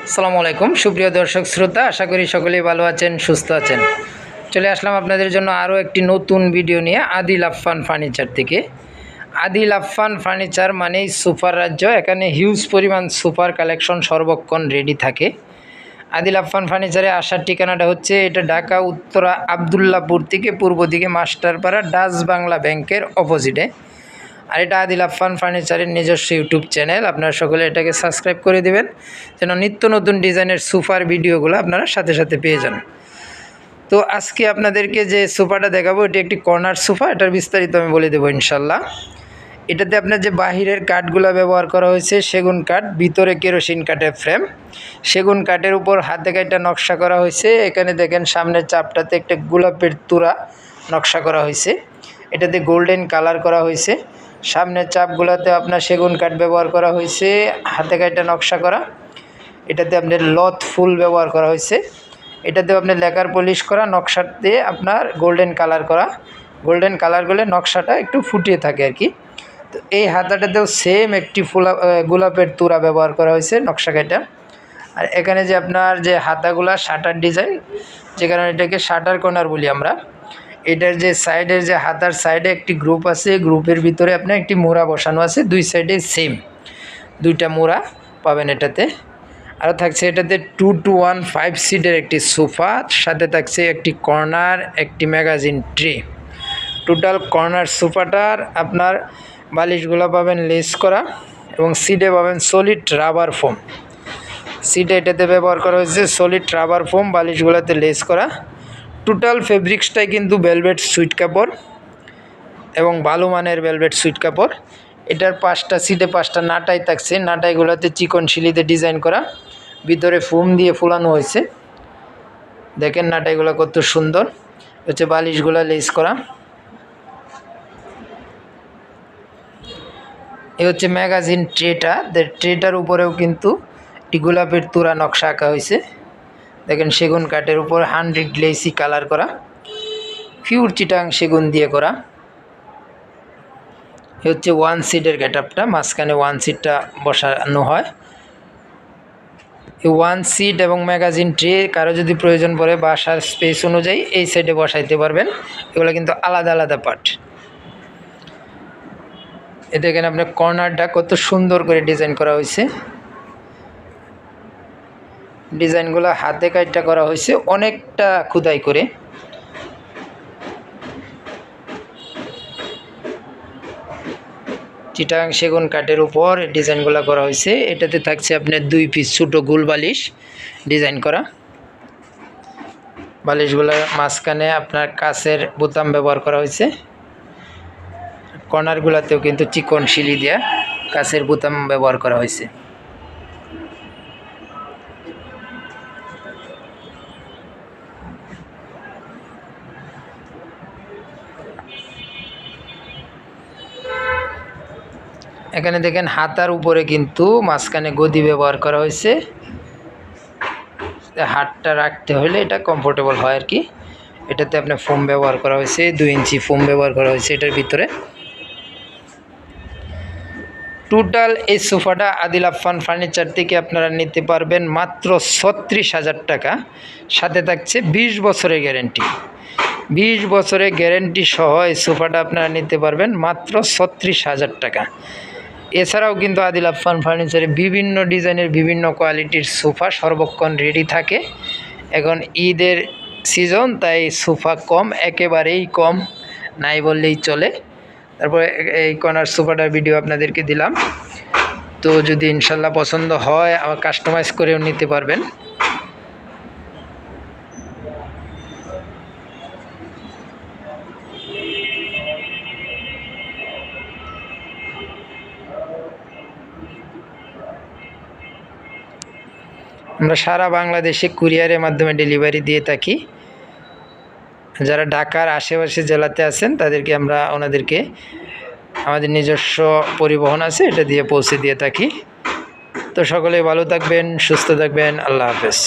আসসালামু আলাইকুম সুপ্রিয় দর্শক শ্রোতা, আশা করি সকলেই ভালো আছেন, সুস্থ আছেন। চলে আসলাম আপনাদের জন্য আরও একটি নতুন ভিডিও নিয়ে আদিল আফফান ফার্নিচার থেকে। আদিল আফফান ফার্নিচার মানেই সুপার রাজ্য। এখানে হিউজ পরিমাণ সুপার কালেকশন সর্বক্ষণ রেডি থাকে। আদিল আফফান ফার্নিচারে আসার ঠিকানাটা হচ্ছে, এটা ঢাকা উত্তরা আবদুল্লাপুর থেকে পূর্ব দিকে মাস্টারপাড়া ডাচ বাংলা ব্যাংকের অপোজিটে। আর এটা আদিল আফফান ফার্নিচারের নিজস্ব ইউটিউব চ্যানেল। আপনারা সকলে এটাকে সাবস্ক্রাইব করে দিবেন যেন নিত্য নতুন ডিজাইনের সোফার ভিডিওগুলো আপনারা সাথে সাথে পেয়ে যান। তো আজকে আপনাদেরকে যে সোফাটা দেখাবো, এটি একটি কর্নার সোফা। এটার বিস্তারিত আমি বলে দেবো ইনশাল্লাহ। এটাতে আপনার যে বাহিরের কাঠগুলো ব্যবহার করা হয়েছে সেগুন কাঠ, ভিতরে কেরোসিন কাঠের ফ্রেম, সেগুন কাঠের উপর হাতে কাটা নকশা করা হয়েছে। এখানে দেখেন সামনের চাপটাতে একটা গোলাপের তুরা নকশা করা হয়েছে, এটাতে গোল্ডেন কালার করা হয়েছে। সামনের চাপগুলোতে আপনার সেগুন কাঠ ব্যবহার করা হয়েছে, হাতে কাটা নকশা করা। এটাতে আপনার লত ফুল ব্যবহার করা হয়েছে। এটাতেও আপনার লেকার পলিশ করা, নকশা দিয়ে আপনার গোল্ডেন কালার করা। গোল্ডেন কালার করলে নকশাটা একটু ফুটিয়ে থাকে আর কি। তো এই হাতাটাতেও সেম একটি গোলাপের তুরা ব্যবহার করা হয়েছে নকশা কাটা। আর এখানে যে আপনার যে হাতাগুলা শাটার ডিজাইন, যে কারণে এটাকে শাটার কর্নার বলি আমরা। এটার যে সাইডের যে হাতার সাইডে একটি গ্রুপ আছে, গ্রুপের ভিতরে আপনার একটি মোড়া বসানো আছে, দুই সাইডে সেম দুইটা মোড়া পাবেন এটাতে। আরও থাকছে এটাতে 2-1-5 সিটের একটি সোফা, সাথে থাকছে একটি কর্নার, একটি ম্যাগাজিন ট্রে। টোটাল কর্নার সোফাটার আপনার বালিশগুলো পাবেন লেস করা এবং সিটে পাবেন সলিড রাবার ফোম। সিটে এটাতে ব্যবহার করা হয়েছে সলিড রাবার ফোম, বালিশগুলোতে লেস করা। টোটাল ফেব্রিক্সটাই কিন্তু ভেলভেট সুইট কাপড় এবং ভালো মানের ভেলভেট সুইট কাপড়। এটার 5টা সিটে 5টা নাটাই থাকছে, নাটাইগুলোতে চিকন শিলিতে ডিজাইন করা, ভিতরে ফোম দিয়ে ফুলানো হয়েছে। দেখেন নাটাইগুলো কত সুন্দর হচ্ছে, বালিশগুলো লেস করা। এ হচ্ছে ম্যাগাজিন ট্রেটা, ট্রেটার উপরেও কিন্তু একটি গোলাপের তুরা নকশা আঁকা হয়েছে। দেখেন সেগুন কাঠের উপর 100 গ্লেসি কালার করা, পিওর চিটাং সেগুন দিয়ে করা। এ হচ্ছে 1 সিটের গেটআপটা, মাঝখানে 1 সিটটা বসানো হয়। এই 1 সিট এবং ম্যাগাজিন ট্রে কারো যদি প্রয়োজন পড়ে বাসার স্পেস অনুযায়ী এই সাইডে বসাইতে পারবেন। এগুলো কিন্তু আলাদা আলাদা পার্ট। এ দেখেন আপনার কর্নারটা কত সুন্দর করে ডিজাইন করা হয়েছে। ডিজাইনগুলো হাতে কাটটা করা হয়েছে অনেকটা খোদাই করে। চিটাং সেগুন কাঠের উপর ডিজাইনগুলো করা হয়েছে। এটাতে থাকছে আপনার 2 পিস ছোটো গোল বালিশ ডিজাইন করা। বালিশগুলোর মাঝখানে আপনার কাচের বোতাম ব্যবহার করা হয়েছে। কর্নারগুলোতেও কিন্তু চিকন শিলি দিয়ে কাচের বোতাম ব্যবহার করা হয়েছে। এখানে দেখেন হাতার উপরে কিন্তু মাঝখানে গদি ব্যবহার করা হয়েছে, হাতটা রাখতে হলে এটা কমফোর্টেবল হয় আর কি। এটাতে আপনার ফোম ব্যবহার করা হয়েছে, 2 ইঞ্চি ফোম ব্যবহার করা হয়েছে এটার ভিতরে। টোটাল এই সোফাটা আদিল আফফান ফার্নিচার থেকে আপনারা নিতে পারবেন মাত্র 36,000 টাকা। সাথে থাকছে 20 বছরের গ্যারেন্টি। 20 বছরের গ্যারেন্টি সহ এই সোফাটা আপনারা নিতে পারবেন মাত্র 36,000 টাকা। এছাড়াও কিন্তু আদিল আফফান ফার্নিচারে বিভিন্ন ডিজাইনের বিভিন্ন কোয়ালিটির সোফা সর্বক্ষণ রেডি থাকে। এখন ঈদের সিজন, তাই সোফা কম, একেবারেই কম নাই বললেই চলে। তারপরে এই কর্নার সোফাটার ভিডিও আপনাদেরকে দিলাম। তো যদি ইনশাল্লাহ পছন্দ হয় আবার কাস্টমাইজ করেও নিতে পারবেন। আমরা সারা বাংলাদেশে কুরিয়ারের মাধ্যমে ডেলিভারি দিয়ে থাকি। যারা ঢাকার আশেপাশে জেলাতে আছেন তাদেরকে আমরা ওনাদেরকে আমাদের নিজস্ব পরিবহন আছে, এটা দিয়ে পৌঁছে দিয়ে থাকি। তো সকলে ভালো থাকবেন, সুস্থ থাকবেন। আল্লাহ হাফেজ।